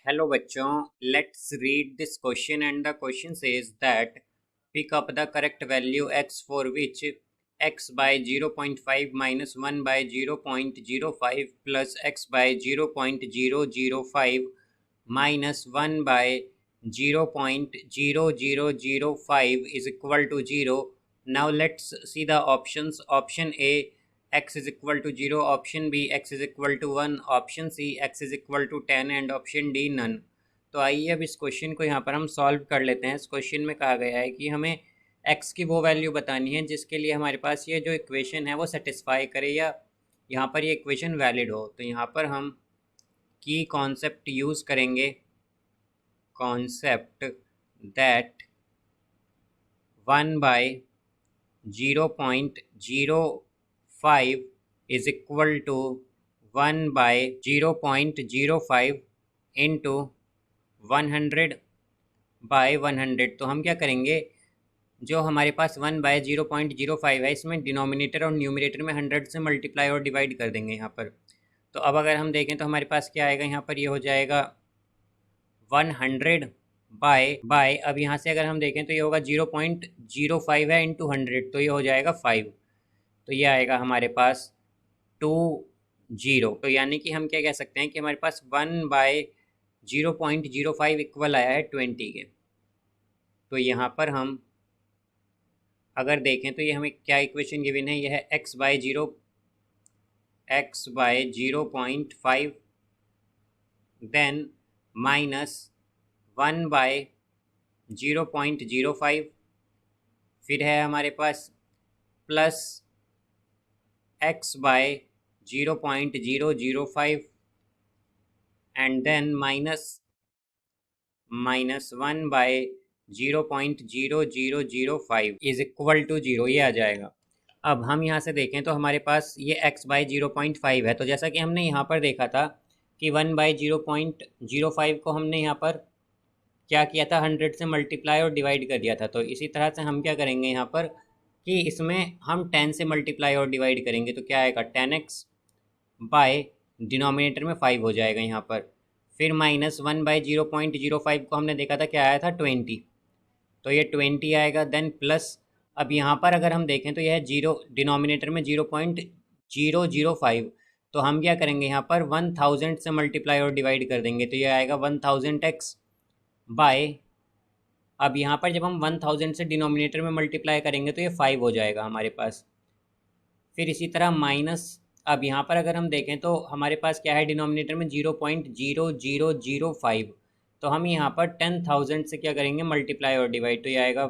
Hello बच्चों, let's read this question and the question says that pick up the correct value x for which x by 0.5 minus 1 by 0.05 plus x by 0.005 minus 1 by 0.0005 is equal to 0. Now let's see the options. Option A, x is equal to 0, option B x is equal to 1, option C x is equal to 10 and option D none. तो आइए अब इस question को यहाँ पर हम solve कर लेते हैं। इस क्वेश्चन में कहा गया है कि हमें x की वो वैल्यू बतानी है जिसके लिए हमारे पास ये जो इक्वेशन है वो सेटिस्फाई करे या यहाँ पर ये इक्वेशन वैलिड हो। तो यहाँ पर हम की कॉन्सेप्ट यूज़ करेंगे, concept that 1 by 0.05 is equal to 1 by 0.05 into 100 by 100। तो हम क्या करेंगे, जो हमारे पास 1 बाय 0.05 है इसमें डिनोमिनेटर और न्यूमरेटर में 100 से मल्टीप्लाई और डिवाइड कर देंगे यहाँ पर। तो अब अगर हम देखें तो हमारे पास क्या आएगा, यहाँ पर ये हो जाएगा 100 बाय अब यहाँ से अगर हम देखें तो ये होगा 0.05 है इंटू 100, तो ये हो जाएगा 5। तो ये आएगा हमारे पास 20। तो यानी कि हम क्या कह सकते हैं कि हमारे पास 1 बाय 0.05 इक्वल आया है 20 के। तो यहाँ पर हम अगर देखें तो ये हमें क्या इक्वेशन गिवन है, यह है x by 0.5 then minus 1 by 0.05, फिर है हमारे पास plus x by 0.005 and then minus 1 by 0.0005 is equal to 0, ये आ जाएगा। अब हम यहाँ से देखें तो हमारे पास ये x बाय 0.5 है। तो जैसा कि हमने यहाँ पर देखा था कि 1 बाय 0.05 को हमने यहाँ पर क्या किया था, 100 से मल्टीप्लाई और डिवाइड कर दिया था। तो इसी तरह से हम क्या करेंगे यहाँ पर कि इसमें हम 10 से मल्टीप्लाई और डिवाइड करेंगे तो क्या आएगा 10x बाय डिनोमिनेटर में 5 हो जाएगा यहाँ पर। फिर माइनस 1 बाय 0.05 को हमने देखा था क्या आया था 20, तो ये 20 आएगा। देन प्लस अब यहाँ पर अगर हम देखें तो यह जीरो डिनोमिनेटर में 0.005, तो हम क्या करेंगे यहाँ पर 1000 से मल्टीप्लाई और डिवाइड कर देंगे तो ये आएगा 1000x बाय, अब यहाँ पर जब हम 1000 से डिनोमिनेटर में मल्टीप्लाई करेंगे तो ये 5 हो जाएगा हमारे पास। फिर इसी तरह माइनस, अब यहाँ पर अगर हम देखें तो हमारे पास क्या है डिनोमिनेटर में 0.0005, तो हम यहाँ पर 10,000 से क्या करेंगे मल्टीप्लाई और डिवाइड, तो ये आएगा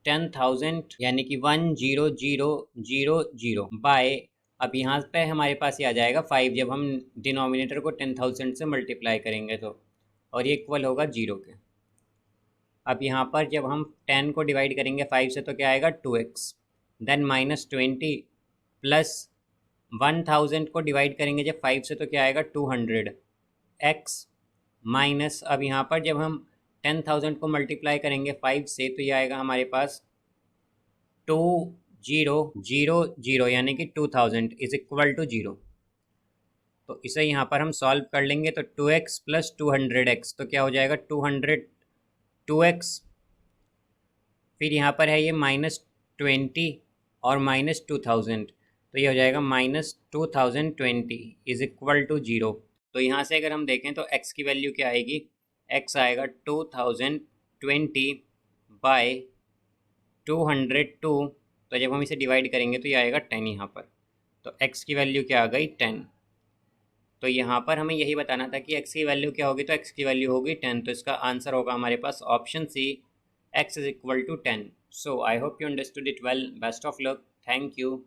10,000 यानी कि 10000 बाय, अब यहाँ पे हमारे पास ये आ जाएगा 5 जब हम डिनोमिनेटर को 10,000 से मल्टीप्लाई करेंगे तो, और ये इक्वल होगा 0 के। अब यहाँ पर जब हम 10 को डिवाइड करेंगे 5 से तो क्या आएगा 2x, देन माइनस 20 प्लस 1000 को डिवाइड करेंगे जब 5 से तो क्या आएगा 200x माइनस, अब यहाँ पर जब हम 10,000 को मल्टीप्लाई करेंगे 5 से तो ये आएगा हमारे पास 2000 यानी कि 2000 इज इक्वल टू 0। तो इसे यहाँ पर हम सॉल्व कर लेंगे तो 2x प्लस 200x, तो क्या हो जाएगा 202x, फिर यहाँ पर है ये -20 और -2000, तो ये हो जाएगा -2020 इज इक्वल टू 0। तो यहाँ से अगर हम देखें तो x की वैल्यू क्या आएगी, x आएगा 2020 बाय 202, तो जब हम इसे डिवाइड करेंगे तो ये आएगा 10 यहाँ पर, तो x की वैल्यू क्या आ गई 10। तो यहाँ पर हमें यही बताना था कि x की वैल्यू क्या होगी, तो x की वैल्यू होगी 10, तो इसका आंसर होगा हमारे पास option C, x is equal to 10। So I hope you understood it well, best of luck, thank you.